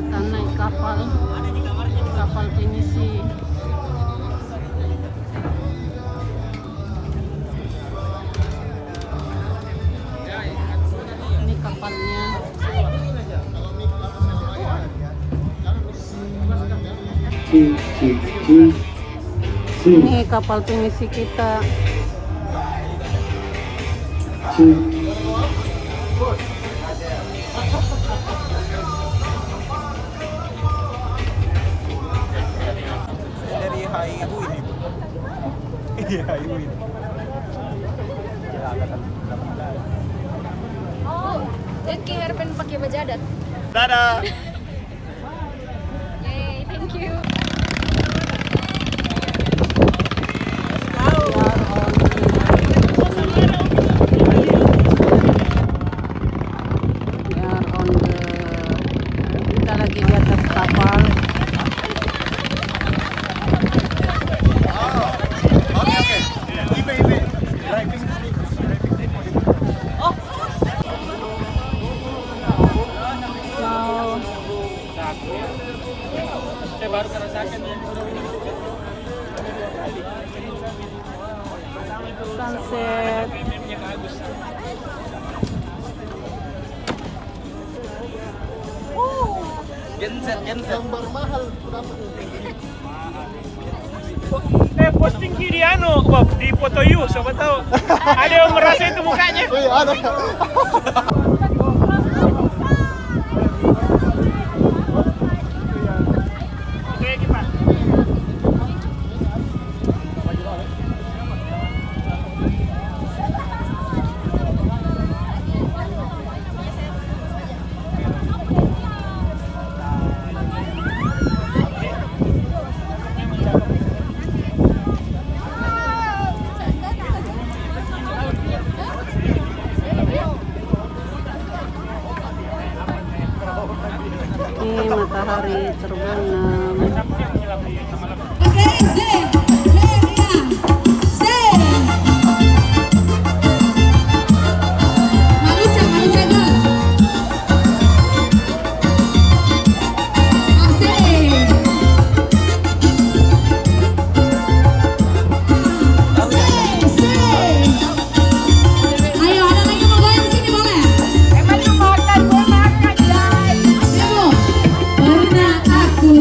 akan naik kapal Phinisi. Ini kapalnya. Ini kapal Phinisi kita. Dari HIU ini. Iya, HIU ini. Oh, Dr.Gerben pakai baju adat. Dadah. Yay, thank you. Kita lagi di atas kapal. Oke. Ibe. Driving. Oh. Saya baru merasakan ya. Sunset. Genset. Gambar mahal berapa? Posting di Bob, di foto you, siapa tahu ada yang merasa itu mukanya. Oh iya, ada. Oke, gimana? Ini matahari terbenam. Pernah aku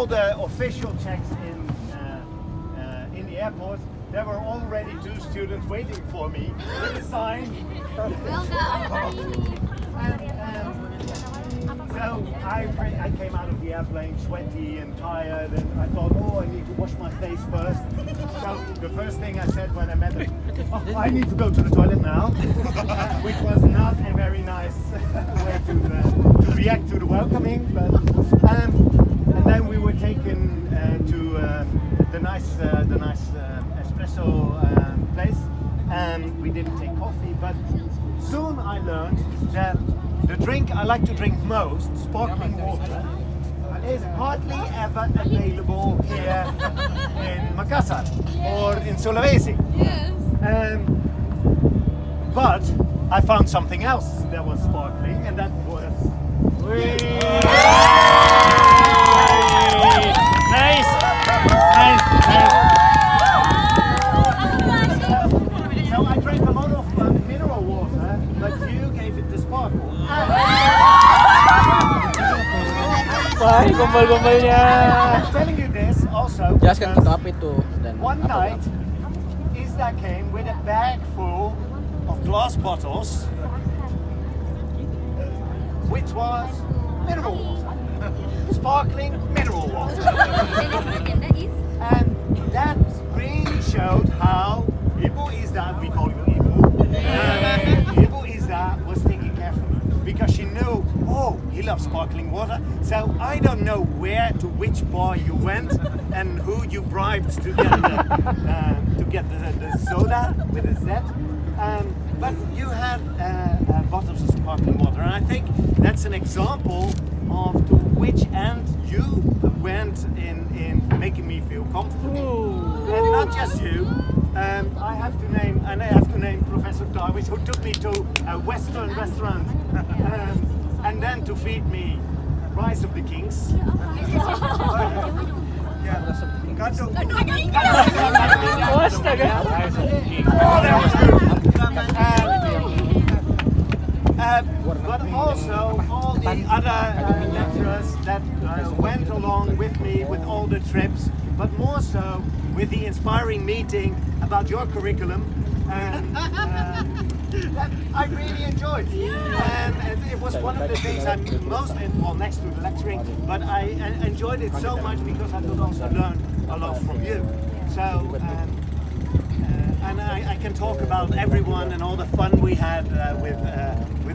all the official checks in the airport, there were already 2 students waiting for me with a sign. So I came out of the airplane sweaty and tired, and I thought, oh, I need to wash my face first. So the first thing I said when I met them, oh, I need to go to the toilet now, which was not a very nice way to react to the welcoming. But and then we were taken to the nice espresso place, and we didn't take coffee, but soon I learned that the drink I like to drink most, sparkling water, is hardly ever available here in Makassar or in Sulawesi. Yes. But I found something else that was sparkling, and that was... Nice. So I drank a lot of mineral water, but you gave it the sparkle. Wah, gombal-gombalnya. I'm telling you this also Jelaskan because kita apa itu dan one apa night Isla came with a bag full of glass bottles, which was mineral water, sparkling mineral water. And that really showed how Ibu Isda, we call you Ibu, Ibu Isda was taking care of me because she knew, oh, he loves sparkling water. So I don't know to which bar you went and who you bribed to get the soda with a Z. But you had bottles of sparkling water, and I think that's an example of to which end you went in making me feel comfortable. And not just you. I have to name Professor Darwish, who took me to a Western restaurant, and then to feed me Rice of the Kings. But also all the other lecturers that went along with me with all the trips, but more so with the inspiring meeting about your curriculum. That I really enjoyed. And it was one of the things I'm most, well, next to the lecturing, but I enjoyed it so much because I could also learn a lot from you. So, and I can talk about everyone and all the fun we had with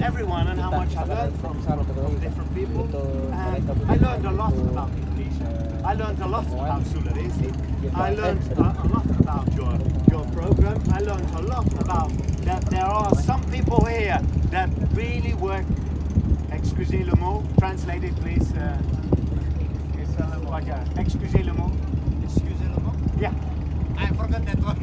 everyone and how much I learned from different people. I learned a lot about Indonesia. I learned a lot about Sulawesi. I learned a lot about your program. I learned a lot about that there are some people here that really work. Excusez le mot. Translate it, please. Excusez le mot. Excusez le mot. Yeah. I forgot that one.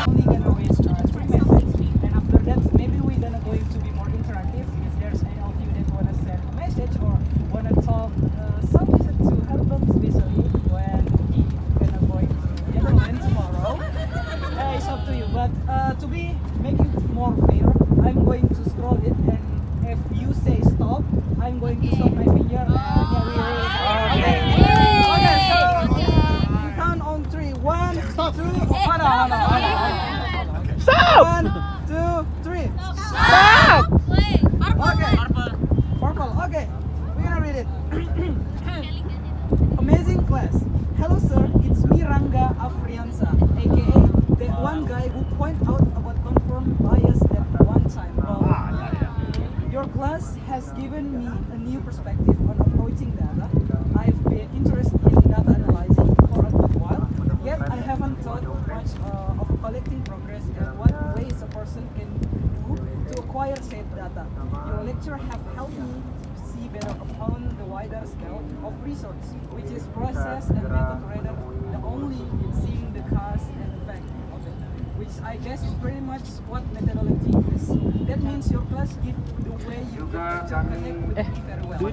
Only gonna waste 3 minutes, and after that maybe we're gonna going to be more interactive. If there's any of you that wanna send a message or wanna talk something to help them, especially when we're gonna going to Netherlands tomorrow, it's up to you. But to be making it more fair, I'm going to scroll it, and if you say stop, I'm going to stop my finger. Okay, so count on 3. 1, stop. 2. Oh, no. Stop. 1, 2, 3. Stop. Okay. Purple. Okay. We're gonna read it. Amazing class. Hello, sir. It's me, Rangga Afriansa, aka the one guy who point out about confirmed bias that one time. Your class has given me a new perspective on approaching data. I've been interested in data analyzing for a good while, yet I haven't thought much of collecting progress and what ways a person can do to acquire said data. Your lecture have helped me see better upon the wider scale of research, which is process and method rather than only seeing the cause and effect of it, which I guess is pretty much what methodology is. That means your class gives the way you can connect with me very well. So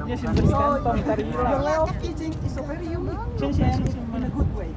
your way of teaching is a very unique and in a good way.